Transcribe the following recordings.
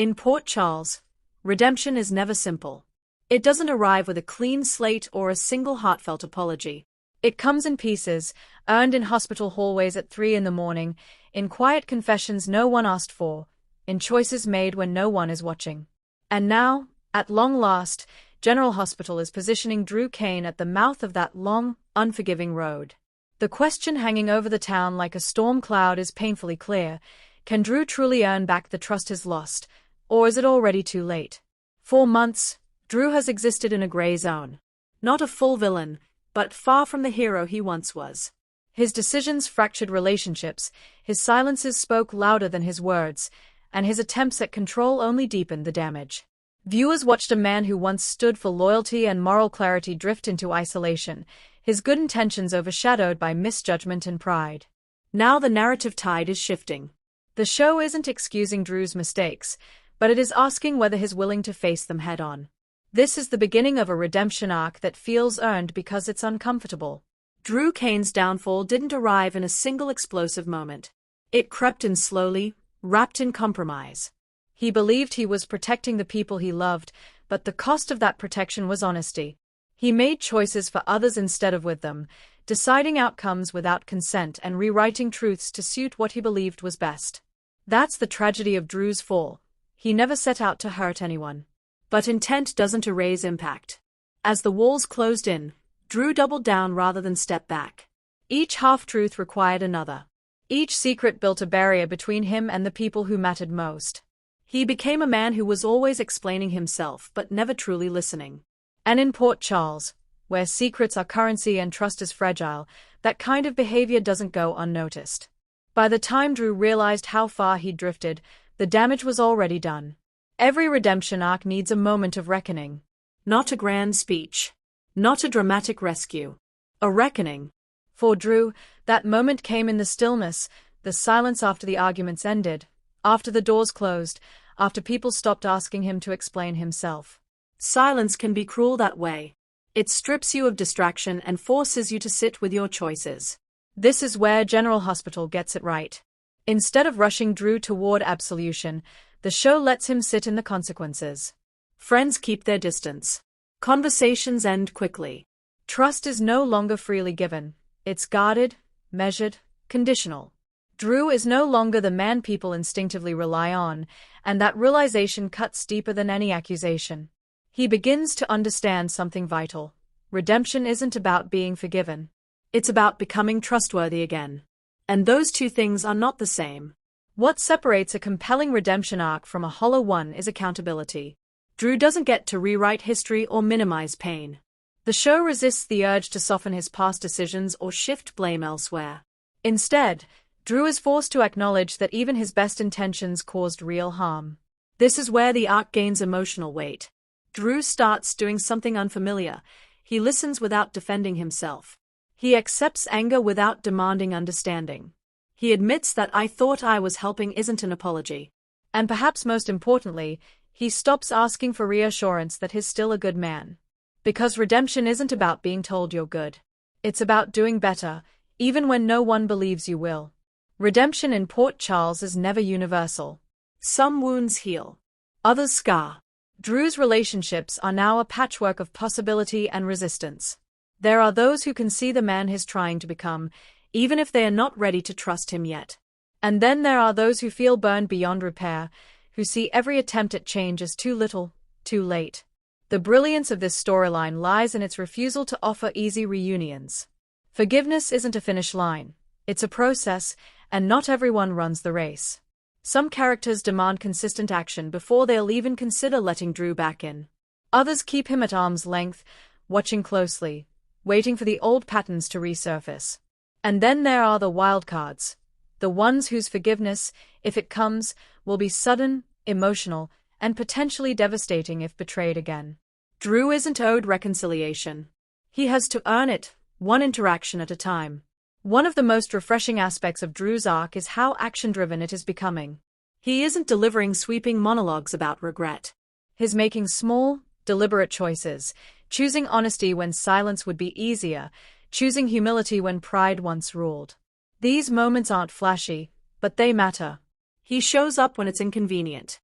In Port Charles, redemption is never simple. It doesn't arrive with a clean slate or a single heartfelt apology. It comes in pieces, earned in hospital hallways at 3 in the morning, in quiet confessions no one asked for, in choices made when no one is watching. And now, at long last, General Hospital is positioning Drew Cain at the mouth of that long, unforgiving road. The question hanging over the town like a storm cloud is painfully clear: can Drew truly earn back the trust he's lost, or is it already too late? For months, Drew has existed in a gray zone. Not a full villain, but far from the hero he once was. His decisions fractured relationships, his silences spoke louder than his words, and his attempts at control only deepened the damage. Viewers watched a man who once stood for loyalty and moral clarity drift into isolation, his good intentions overshadowed by misjudgment and pride. Now the narrative tide is shifting. The show isn't excusing Drew's mistakes, but it is asking whether he's willing to face them head-on. This is the beginning of a redemption arc that feels earned because it's uncomfortable. Drew Cain's downfall didn't arrive in a single explosive moment. It crept in slowly, wrapped in compromise. He believed he was protecting the people he loved, but the cost of that protection was honesty. He made choices for others instead of with them, deciding outcomes without consent and rewriting truths to suit what he believed was best. That's the tragedy of Drew's fall. He never set out to hurt anyone. But intent doesn't erase impact. As the walls closed in, Drew doubled down rather than step back. Each half-truth required another. Each secret built a barrier between him and the people who mattered most. He became a man who was always explaining himself but never truly listening. And in Port Charles, where secrets are currency and trust is fragile, that kind of behavior doesn't go unnoticed. By the time Drew realized how far he'd drifted, the damage was already done. Every redemption arc needs a moment of reckoning. Not a grand speech. Not a dramatic rescue. A reckoning. For Drew, that moment came in the stillness, the silence after the arguments ended, after the doors closed, after people stopped asking him to explain himself. Silence can be cruel that way. It strips you of distraction and forces you to sit with your choices. This is where General Hospital gets it right. Instead of rushing Drew toward absolution, the show lets him sit in the consequences. Friends keep their distance. Conversations end quickly. Trust is no longer freely given. It's guarded, measured, conditional. Drew is no longer the man people instinctively rely on, and that realization cuts deeper than any accusation. He begins to understand something vital. Redemption isn't about being forgiven. It's about becoming trustworthy again. And those two things are not the same. What separates a compelling redemption arc from a hollow one is accountability. Drew doesn't get to rewrite history or minimize pain. The show resists the urge to soften his past decisions or shift blame elsewhere. Instead, Drew is forced to acknowledge that even his best intentions caused real harm. This is where the arc gains emotional weight. Drew starts doing something unfamiliar. He listens without defending himself. He accepts anger without demanding understanding. He admits that "I thought I was helping" isn't an apology. And perhaps most importantly, he stops asking for reassurance that he's still a good man. Because redemption isn't about being told you're good. It's about doing better, even when no one believes you will. Redemption in Port Charles is never universal. Some wounds heal. Others scar. Drew's relationships are now a patchwork of possibility and resistance. There are those who can see the man he's trying to become, even if they are not ready to trust him yet. And then there are those who feel burned beyond repair, who see every attempt at change as too little, too late. The brilliance of this storyline lies in its refusal to offer easy reunions. Forgiveness isn't a finish line. It's a process, and not everyone runs the race. Some characters demand consistent action before they'll even consider letting Drew back in. Others keep him at arm's length, watching closely, waiting for the old patterns to resurface. And then there are the wildcards, the ones whose forgiveness, if it comes, will be sudden, emotional, and potentially devastating if betrayed again. Drew isn't owed reconciliation. He has to earn it, one interaction at a time. One of the most refreshing aspects of Drew's arc is how action-driven it is becoming. He isn't delivering sweeping monologues about regret. He's making small, deliberate choices, choosing honesty when silence would be easier, choosing humility when pride once ruled. These moments aren't flashy, but they matter. He shows up when it's inconvenient.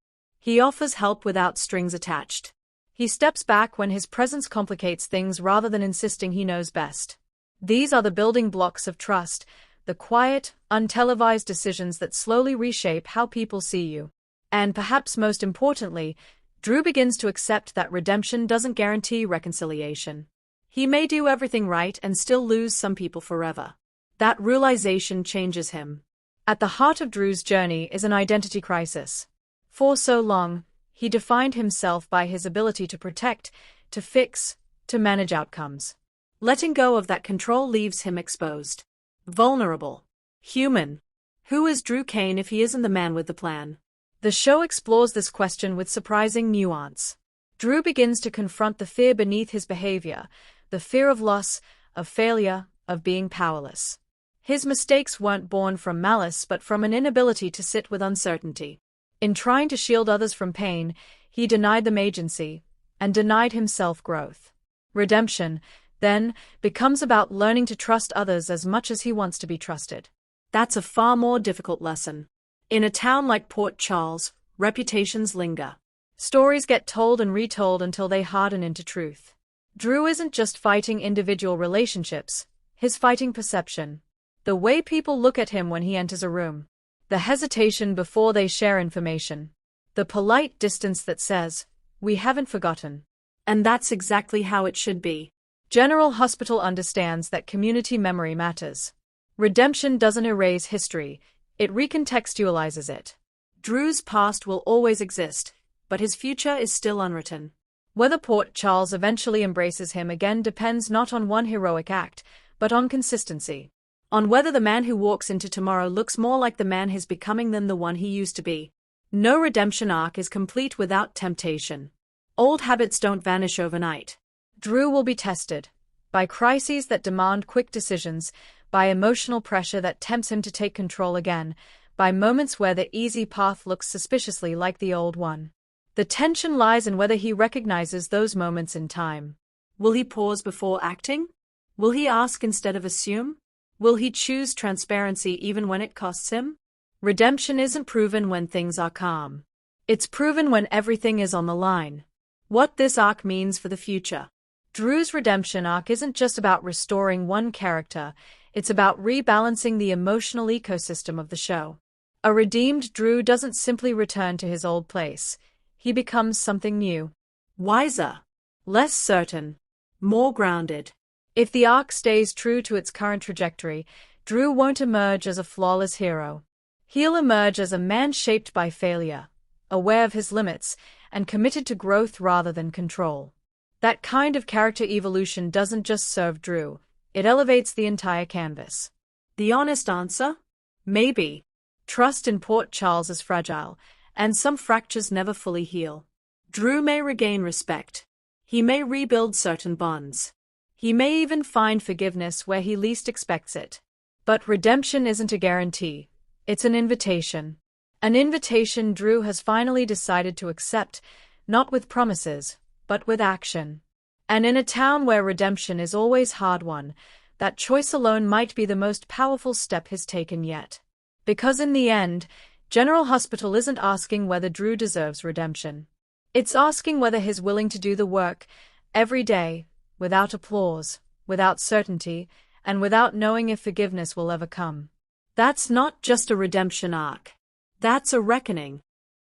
He offers help without strings attached. He steps back when his presence complicates things rather than insisting he knows best. These are the building blocks of trust, the quiet, untelevised decisions that slowly reshape how people see you. And perhaps most importantly, Drew begins to accept that redemption doesn't guarantee reconciliation. He may do everything right and still lose some people forever. That realization changes him. At the heart of Drew's journey is an identity crisis. For so long, he defined himself by his ability to protect, to fix, to manage outcomes. Letting go of that control leaves him exposed. Vulnerable. Human. Who is Drew Cain if he isn't the man with the plan? The show explores this question with surprising nuance. Drew begins to confront the fear beneath his behavior, the fear of loss, of failure, of being powerless. His mistakes weren't born from malice but from an inability to sit with uncertainty. In trying to shield others from pain, he denied them agency, and denied himself growth. Redemption, then, becomes about learning to trust others as much as he wants to be trusted. That's a far more difficult lesson. In a town like Port Charles, reputations linger. Stories get told and retold until they harden into truth. Drew isn't just fighting individual relationships, he's fighting perception. The way people look at him when he enters a room. The hesitation before they share information. The polite distance that says, "We haven't forgotten." And that's exactly how it should be. General Hospital understands that community memory matters. Redemption doesn't erase history, it recontextualizes it. Drew's past will always exist, but his future is still unwritten. Whether Port Charles eventually embraces him again depends not on one heroic act, but on consistency. On whether the man who walks into tomorrow looks more like the man he's becoming than the one he used to be. No redemption arc is complete without temptation. Old habits don't vanish overnight. Drew will be tested by crises that demand quick decisions, by emotional pressure that tempts him to take control again, by moments where the easy path looks suspiciously like the old one. The tension lies in whether he recognizes those moments in time. Will he pause before acting? Will he ask instead of assume? Will he choose transparency even when it costs him? Redemption isn't proven when things are calm. It's proven when everything is on the line. What this arc means for the future. Drew's redemption arc isn't just about restoring one character, it's about rebalancing the emotional ecosystem of the show. A redeemed Drew doesn't simply return to his old place, he becomes something new. Wiser. Less certain. More grounded. If the arc stays true to its current trajectory, Drew won't emerge as a flawless hero. He'll emerge as a man shaped by failure, aware of his limits, and committed to growth rather than control. That kind of character evolution doesn't just serve Drew, it elevates the entire canvas. The honest answer? Maybe. Trust in Port Charles is fragile, and some fractures never fully heal. Drew may regain respect. He may rebuild certain bonds. He may even find forgiveness where he least expects it. But redemption isn't a guarantee, it's an invitation. An invitation Drew has finally decided to accept, not with promises, but with action. And in a town where redemption is always hard-won, that choice alone might be the most powerful step he's taken yet. Because in the end, General Hospital isn't asking whether Drew deserves redemption. It's asking whether he's willing to do the work, every day, without applause, without certainty, and without knowing if forgiveness will ever come. That's not just a redemption arc. That's a reckoning.